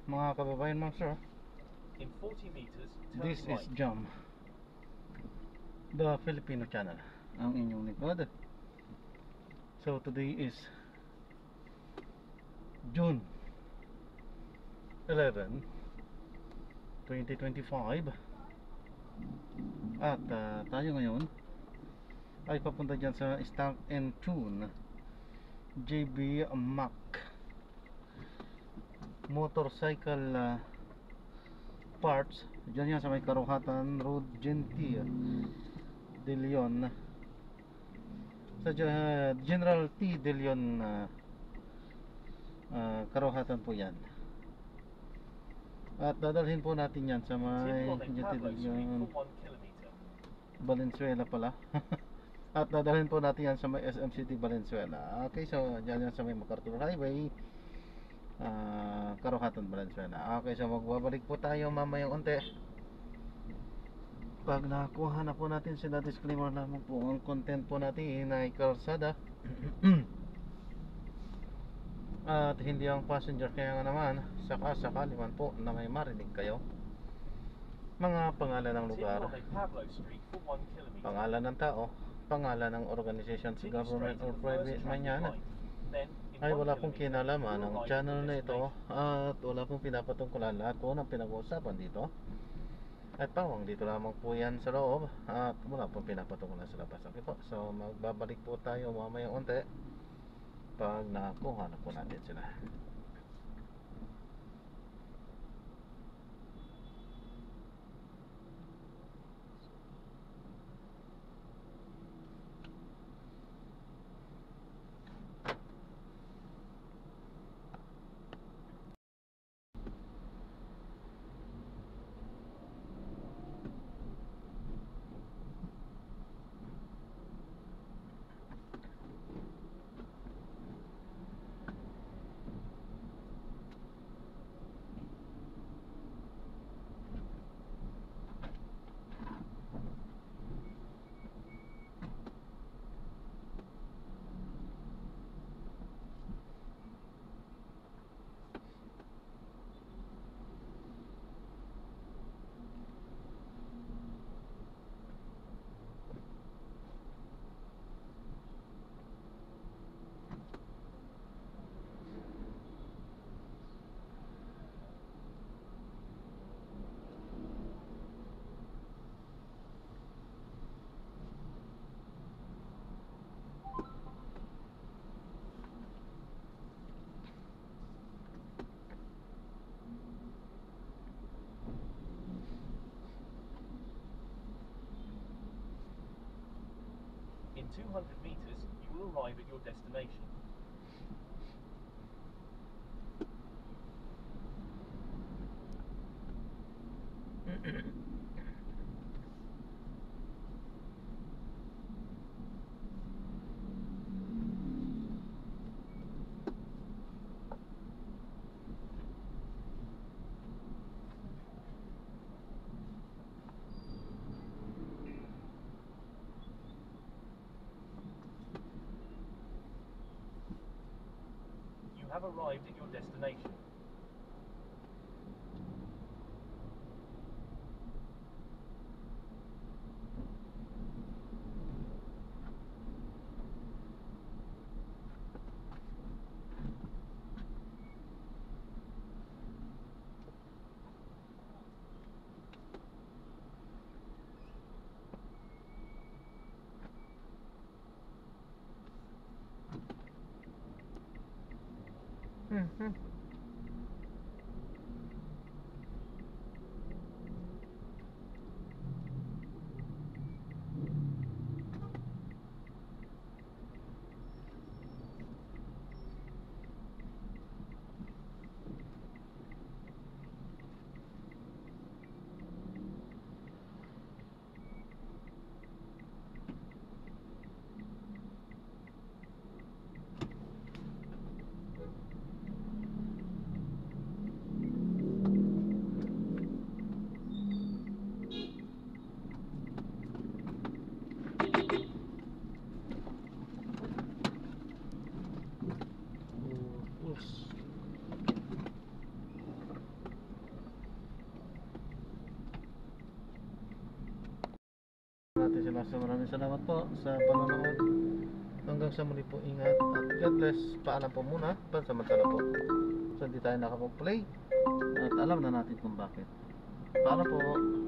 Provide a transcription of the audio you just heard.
mga kababayan, mga sir. In 40 meters, This turn is right. Jam, the Filipino channel, ang inyong lingkod. So today is June 11, 2025. At tayo ngayon ay papunta dyan sa Stock and Tune JB Mac motorcycle parts. Dyan yan sa may Karuhatan Road, Genti De Leon, sa General T. De Leon, Karuhatan po yan. At dadalhin po natin yan sa may Genti De Leon, Valenzuela pala. At dadalhin po natin yan sa may SM City, Valenzuela. Okay, so dyan yan sa may MacArthur Highway, Karuhatan, Valenzuela. Okay, so magbabalik po tayo mamayang unti. Pag nakuha na po natin sila, disclaimer naman po, ang content po natin ay kalsada at hindi ang passenger. Kaya nga naman, sakali man po na may marinig kayo mga pangalan ng lugar, pangalan ng tao, pangalan ng organization, government or private man yan, ay wala pong kinalaman ang channel na ito at wala pong pinapatungkulan. Lahat po ng pinag-uusapan dito at pawang dito lamang po yan sa loob at wala pong pinapatungkulan sa labas. Okay po, so magbabalik po tayo mamayang unti pag nakuha na po natin sila. In 200 meters, you will arrive at your destination. You have arrived at your destination. So maraming salamat po sa panonood. Hanggang sa muli po, ingat at God bless. Paalam po muna, pansamantala po. So hindi tayo nakapag-play at alam na natin kung bakit. Paalam po.